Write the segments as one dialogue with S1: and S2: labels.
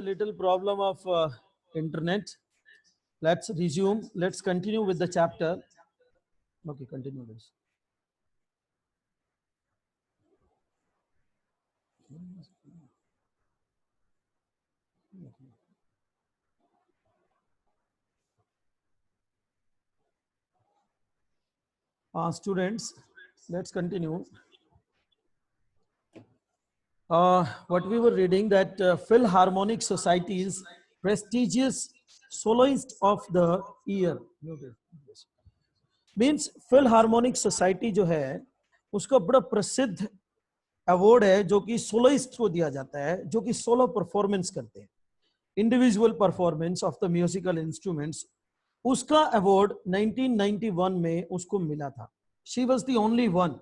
S1: Little problem of internet. Let's resume. Let's continue with the chapter. Okay, continue this. Students, let's continue. What we were reading that Philharmonic Society's prestigious soloist of the year means Philharmonic Society जो है उसका बड़ा प्रसिद्ध award है जो कि soloist को दिया जाता है जो कि सोलो परफॉर्मेंस करते हैं, individual performance of the musical instruments. उसका अवार्ड 1991 में उसको मिला था. She was the only one,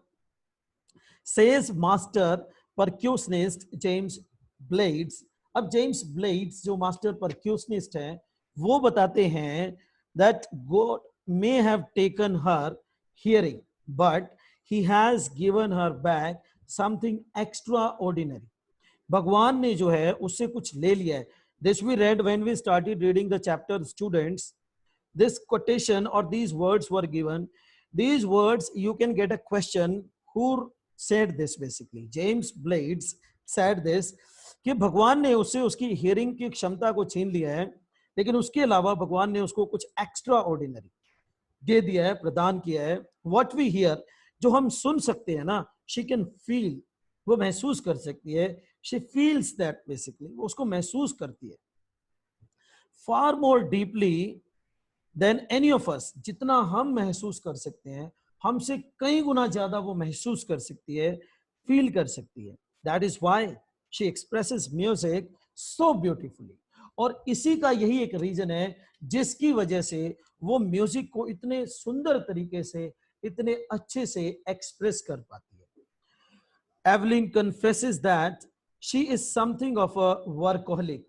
S1: says master percussionist James Blades. अब जेम्स ब्लेड्स जो मास्टर परक्यूशनिस्ट हैं वो बताते हैं that God may have taken her hearing but he has given her back something extraordinary. भगवान ने जो है उससे कुछ ले लिया है. This we read when we started reading the chapter, students. This quotation or these words were given. These words you can get a question, who said this basically. James Blades said this कि भगवान ने उससे उसकी hearing की क्षमता को छीन लिया है, लेकिन उसके अलावा भगवान ने उसको कुछ एक्स्ट्रा ऑर्डिनरी दे दिया है, प्रदान किया है. व्हाट वी हियर, जो हम सुन सकते हैं ना, शी कैन फील, वो महसूस कर सकती है. शी फील्स दैट बेसिकली, वो उसको महसूस करती है. Far more deeply than any of us, जितना हम महसूस कर सकते हैं हमसे कई गुना ज्यादा वो महसूस कर सकती है, फील कर सकती है. That is why she expresses music so beautifully. और इसी का यही एक रीजन है जिसकी वजह से वो म्यूजिक को इतने सुंदर तरीके से, इतने अच्छे से एक्सप्रेस कर पाती है. Evelyn confesses that she is something of a workaholic.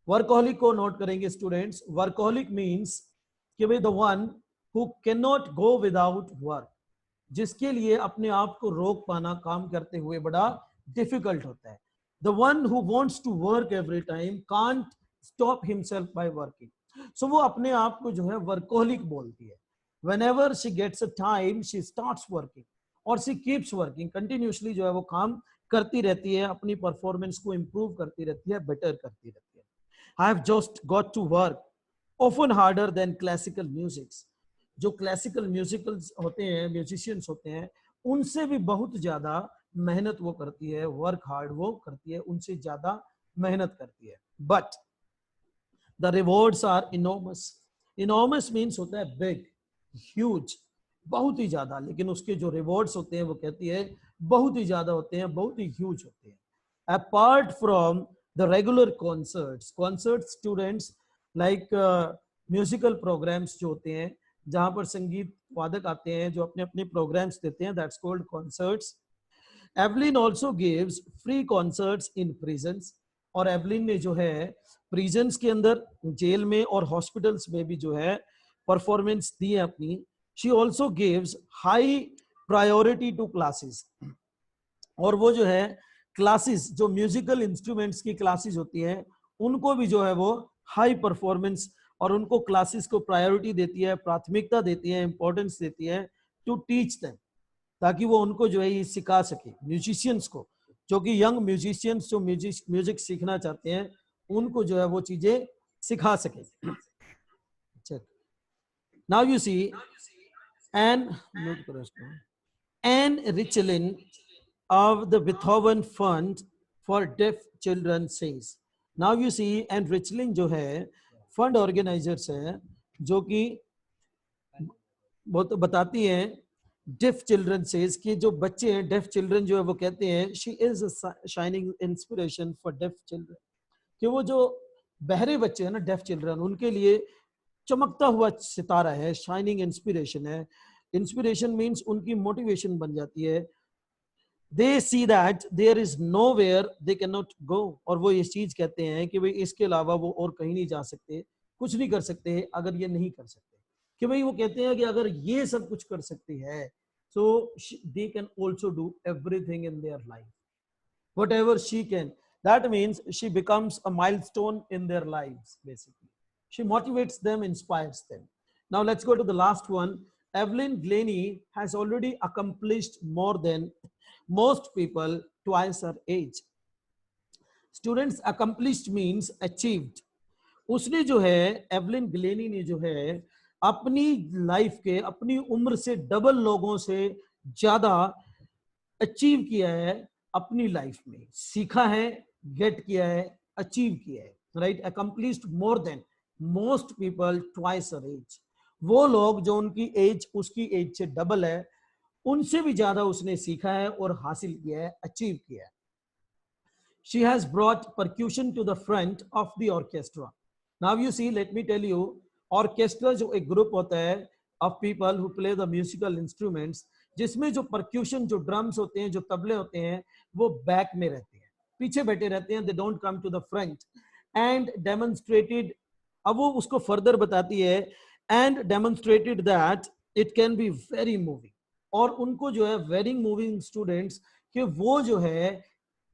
S1: Workaholic को नोट करेंगे स्टूडेंट्स. वर्कहोलिक मींस कि way the one who can not go without work, जिसके लिए अपने आप को रोक पाना काम करते हुए बड़ा डिफिकल्ट होता है. The one who wants to work every time can't stop himself by working. So वो अपने आप को जो है वर्कोहलिक बोलती है. whenever she gets a time she starts working और she keeps working continuously, जो है वो काम करती रहती है, अपनी परफॉर्मेंस को इंप्रूव करती रहती है, बेटर करती रहती है. I have just got to work often harder than classical musics. जो क्लासिकल म्यूजिकल्स होते हैं, म्यूजिशियंस होते हैं, उनसे भी बहुत ज्यादा मेहनत वो करती है, वर्क हार्ड वो करती है, उनसे ज्यादा मेहनत करती है. But the rewards are enormous. enormous means होता है big, huge, बहुत ही ज्यादा. लेकिन उसके जो rewards होते हैं वो कहती है बहुत ही ज्यादा होते हैं, बहुत ही huge होते हैं. apart from the regular concerts, students like musical programs जो होते हैं जहां पर संगीत वादक आते हैं जो अपने अपने programs देते हैं, that's called concerts. Evelyn also gives free concerts in prisons. और एवलिन ने जो है प्रिजन्स के अंदर, जेल में और हॉस्पिटल्स में भी जो है परफॉर्मेंस दी है अपनी. She also gives high priority to classes. और वो जो है क्लासेस, जो म्यूजिकल इंस्ट्रूमेंट्स की क्लासेस होती हैं, उनको भी जो है वो हाई परफॉर्मेंस और उनको क्लासेस को प्रायोरिटी देती है, प्राथमिकता देती है, इंपॉर्टेंस देती है टू टीच देम, ताकि वो उनको जो है ये सिखा सके. म्यूजिशियंस को, जो कि यंग म्यूजिशियंस जो म्यूजिक सीखना चाहते हैं, उनको जो है वो चीजें सिखा सके. नाउ यू सी एन रिचलिन of the Beethoven Fund for Deaf Children says. Now you see, and Richling जो है फंड ऑर्गेनाइजर्स है जो कि बताती हैं डेफ चिल्ड्रन सेज कि जो बच्चे हैं, डेफ चिल्ड्रन जो है वो कहते हैं she is shining inspiration for def children, कि वो जो बहरे बच्चे हैं ना, डेफ चिल्ड्रन, उनके लिए चमकता हुआ सितारा है, शाइनिंग इंस्पिरेशन है. इंस्पिरेशन मीन्स उनकी मोटिवेशन बन जाती है. They see that there is nowhere they cannot go. और वो ये चीज कहते हैं कि भाई इसके अलावा वो और कहीं नहीं जा सकते, कुछ नहीं कर सकते अगर ये नहीं कर सकते. कि भाई वो कहते हैं कि अगर ये सब कुछ कर सकती है, so they can also do everything in their life, whatever she can. That means she becomes a milestone in their lives, basically. She motivates them, inspires them. Now let's go to the last one. Evelyn Glennie has already accomplished more than most people twice her age. Students, accomplished means achieved. उसने जो है, Evelyn Glenny ने जो है अपनी life के, अपनी उम्र से डबल लोगों से ज्यादा अचीव किया है अपनी लाइफ में, सीखा है, गेट किया है, अचीव किया है, right. Accomplished more than most people twice her age. वो लोग जो उनकी एज उसकी एज से डबल है, उनसे भी ज्यादा उसने सीखा है और हासिल किया है, अचीव किया है. She has brought percussion to the front of the orchestra. Now you see, let me tell you, orchestra जो एक group होता है of people who play the musical instruments, जिसमें जो percussion, जो drums होते हैं, जो तबले होते हैं, वो back में रहते हैं, पीछे बैठे रहते हैं. They don't come to the front. And demonstrated, अब वो उसको further बताती है, and demonstrated that it can be very moving. और उनको जो है very moving students, कि वो जो है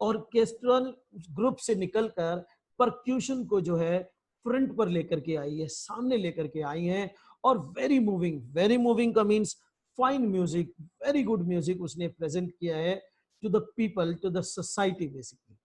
S1: ऑर्केस्ट्रल ग्रुप से निकलकर परक्यूशन को जो है फ्रंट पर लेकर के आई है, सामने लेकर के आई है. और वेरी मूविंग का means fine music, very good music उसने प्रेजेंट किया है to the people, to the society. Basically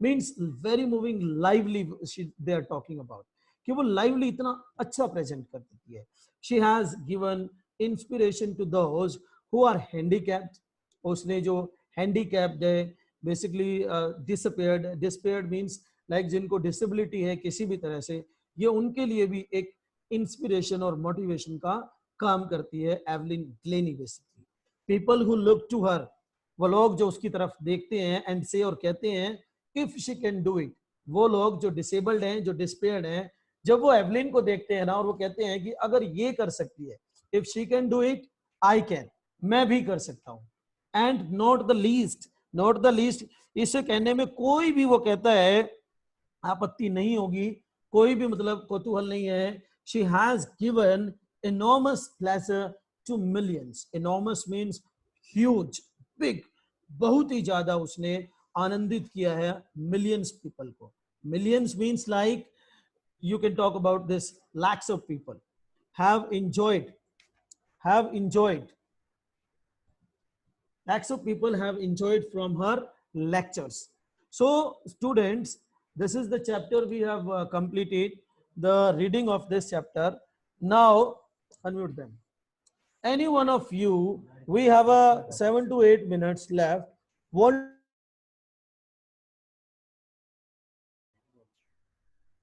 S1: means very moving, lively they are talking about, कि वो लाइवली इतना अच्छा प्रेजेंट कर देती है. She has given inspiration to those who are handicapped. उसने जो हैंडीकैप्ड है, बेसिकली डिसपेयर्ड मीन्स लाइक जिनको डिसेबिलिटी है किसी भी तरह से, ये उनके लिए भी एक इंस्पिरेशन और मोटिवेशन का काम करती है Evelyn Glennie. Basically people who look to her, वो लोग जो उसकी तरफ देखते हैं एंड से और कहते हैं if she can do it. वो लोग जो डिसेबल्ड हैं, जो डिस्पेयर्ड हैं, जब वो एवलिन को देखते हैं ना, और वो कहते हैं कि अगर ये कर सकती है, if she can do it I can, मैं भी कर सकता हूं. एंड नॉट द लीस्ट, इसे कहने में कोई भी वो कहता है आपत्ति नहीं होगी, कोई भी मतलब कौतूहल नहीं है. She has given enormous pleasure to millions. Enormous means huge, big, बहुत ही ज्यादा उसने आनंदित किया है millions people को. Millions means like you can talk about this, lakhs of people have enjoyed. Lakhs of people have enjoyed from her lectures. So students, this is the chapter we have completed the reading of this chapter. Now unmute them. Any one of you, we have a 7 to 8 minutes left.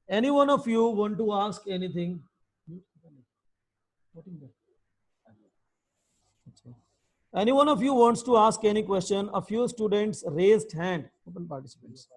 S1: Any one of you want to ask anything? Any one of you wants to ask any question? A few students raised hand. Open participants.